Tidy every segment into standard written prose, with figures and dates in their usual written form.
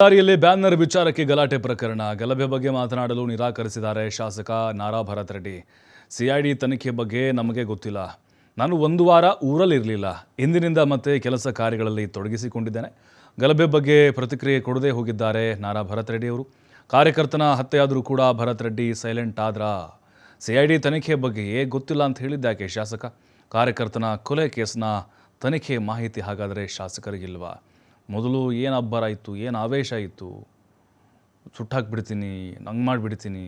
ಬಳ್ಳಾರಿಯಲ್ಲಿ ಬ್ಯಾನರ್ ವಿಚಾರಕ್ಕೆ ಗಲಾಟೆ ಪ್ರಕರಣ. ಗಲಭೆ ಬಗ್ಗೆ ಮಾತನಾಡಲು ನಿರಾಕರಿಸಿದ್ದಾರೆ ಶಾಸಕ ನಾರಾ ಭರತ್ ರೆಡ್ಡಿ. ಸಿಐಡಿ ತನಿಖೆ ಬಗ್ಗೆ ನಮಗೆ ಗೊತ್ತಿಲ್ಲ. ನಾನು ಒಂದು ವಾರ ಊರಲ್ಲಿರಲಿಲ್ಲ. ಇಂದಿನಿಂದ ಮತ್ತೆ ಕೆಲಸ ಕಾರ್ಯಗಳಲ್ಲಿ ತೊಡಗಿಸಿಕೊಂಡಿದ್ದೇನೆ. ಗಲಭೆ ಬಗ್ಗೆ ಪ್ರತಿಕ್ರಿಯೆ ಕೊಡದೇ ಹೋಗಿದ್ದಾರೆ ನಾರಾ ಭರತ್ ರೆಡ್ಡಿ ಅವರು. ಕಾರ್ಯಕರ್ತನ ಹತ್ಯೆಯಾದರೂ ಕೂಡ ಭರತ್ ರೆಡ್ಡಿ ಸೈಲೆಂಟ್ ಆದ್ರ. ಸಿಐಡಿ ತನಿಖೆ ಬಗ್ಗೆ ಗೊತ್ತಿಲ್ಲ ಅಂತ ಹೇಳಿದ್ದಾಕೆ ಶಾಸಕ. ಕಾರ್ಯಕರ್ತನ ಕೊಲೆ ಕೇಸ್ನ ತನಿಖೆ ಮಾಹಿತಿ ಹಾಗಾದರೆ ಶಾಸಕರಿಗಿಲ್ವಾ? ಮೊದಲು ಏನು ಅಬ್ಬರ ಇತ್ತು, ಏನು ಆವೇಶ ಇತ್ತು, ಸುಟ್ಟಾಕ್ಬಿಡ್ತೀನಿ, ನಂಗೆ ಮಾಡಿಬಿಡ್ತೀನಿ,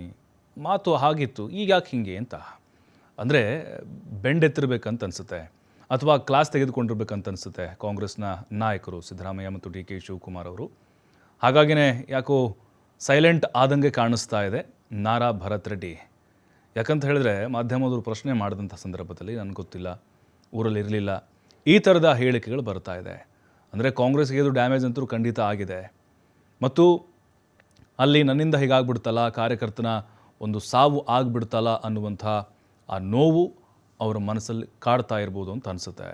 ಮಾತು ಹಾಗಿತ್ತು. ಈಗ ಯಾಕೆ ಹಿಂಗೆ ಅಂತ ಅಂದರೆ ಬೆಂಡೆತ್ತಿರ್ಬೇಕಂತ ಅನಿಸುತ್ತೆ, ಅಥವಾ ಕ್ಲಾಸ್ ತೆಗೆದುಕೊಂಡಿರ್ಬೇಕಂತ ಅನಿಸುತ್ತೆ ಕಾಂಗ್ರೆಸ್ನ ನಾಯಕರು ಸಿದ್ದರಾಮಯ್ಯ ಮತ್ತು ಡಿ ಕೆ ಶಿವಕುಮಾರ್ ಅವರು. ಹಾಗಾಗಿನೇ ಯಾಕೋ ಸೈಲೆಂಟ್ ಆದಂಗೆ ಕಾಣಿಸ್ತಾ ಇದೆ ನಾರಾ ಭರತ್ ರೆಡ್ಡಿ. ಯಾಕಂತ ಹೇಳಿದ್ರೆ ಮಾಧ್ಯಮದವರು ಪ್ರಶ್ನೆ ಮಾಡಿದಂಥ ಸಂದರ್ಭದಲ್ಲಿ ನನಗೆ ಗೊತ್ತಿಲ್ಲ, ಊರಲ್ಲಿ ಇರಲಿಲ್ಲ, ಈ ಥರದ ಹೇಳಿಕೆಗಳು ಬರ್ತಾ ಇದೆ. ಅಂದರೆ ಕಾಂಗ್ರೆಸ್ಗೆ ಇದು ಡ್ಯಾಮೇಜ್ ಅಂತೂ ಖಂಡಿತ ಆಗಿದೆ. ಮತ್ತು ಅಲ್ಲಿ ನನ್ನಿಂದ ಹೀಗಾಗ್ಬಿಡ್ತಲ್ಲ, ಕಾರ್ಯಕರ್ತನ ಒಂದು ಸಾವು ಆಗಿಬಿಡ್ತಲ್ಲ ಅನ್ನುವಂಥ ಆ ನೋವು ಅವರ ಮನಸ್ಸಲ್ಲಿ ಕಾಡ್ತಾ ಇರ್ಬೋದು ಅಂತ ಅನಿಸುತ್ತೆ.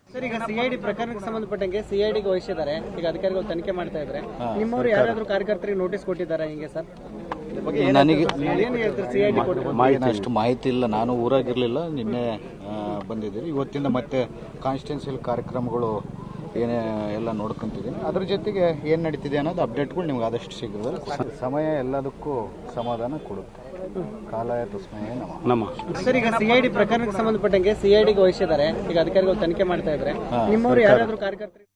ಸರ್, ಈಗ ಸಿಐಡಿ ಪ್ರಕರಣಕ್ಕೆ ಸಂಬಂಧಪಟ್ಟಂಗೆ ಸಿಐಡಿಗೆ ವಹಿಸಿದ್ದಾರೆ. ಈಗ ಅಧಿಕಾರಿಗಳು ತನಿಖೆ ಮಾಡ್ತಾ ಇದ್ದಾರೆ. ನಿಮ್ಮವರು ಯಾರಾದರೂ ಕಾರ್ಯಕರ್ತರಿಗೆ ನೋಟಿಸ್ ಕೊಟ್ಟಿದ್ದಾರೆ ಹಿಂಗೆ ಸರ್? ನನಗೆ ಏನು ಹೇಳ್ತಾರೆ ಸಿಐಡಿ ಅಷ್ಟು ಮಾಹಿತಿ ಇಲ್ಲ. ನಾನು ಊರಾಗಿರಲಿಲ್ಲ, ನಿನ್ನೆ ಬಂದಿದ್ದೀರಿ. ಇವತ್ತಿಂದ ಮತ್ತೆ ಕಾನ್ಸ್ಟಿಟ್ಯೂನ್ಸಿಯಲ್ ಕಾರ್ಯಕ್ರಮಗಳು ಏನೇ ಎಲ್ಲ ನೋಡ್ಕೊಂತಿದ್ದೀನಿ. ಅದ್ರ ಜೊತೆಗೆ ಏನು ನಡೀತಿದೆ ಅನ್ನೋದು ಅಪ್ಡೇಟ್ಗಳು ನಿಮ್ಗೆ ಆದಷ್ಟು ಶೀಘ್ರದಲ್ಲಿ. ಸಮಯ ಎಲ್ಲದಕ್ಕೂ ಸಮಾಧಾನ ಕೊಡುತ್ತೆ. ಕಾಲಾಯ ತಸ್ಮೈ ನಮಃ. ಸರ್, ಈಗ ಸಿಐಡಿ ಪ್ರಕರಣಕ್ಕೆ ಸಂಬಂಧಪಟ್ಟಂಗೆ ಸಿಐಡಿಗೆ ವಹಿಸಿದ್ದಾರೆ. ಈಗ ಅಧಿಕಾರಿಗಳು ತನಿಖೆ ಮಾಡ್ತಾ ಇದ್ದಾರೆ. ನಿಮ್ಮವರು ಯಾರಾದರೂ ಕಾರ್ಯಕರ್ತರಿಗೆ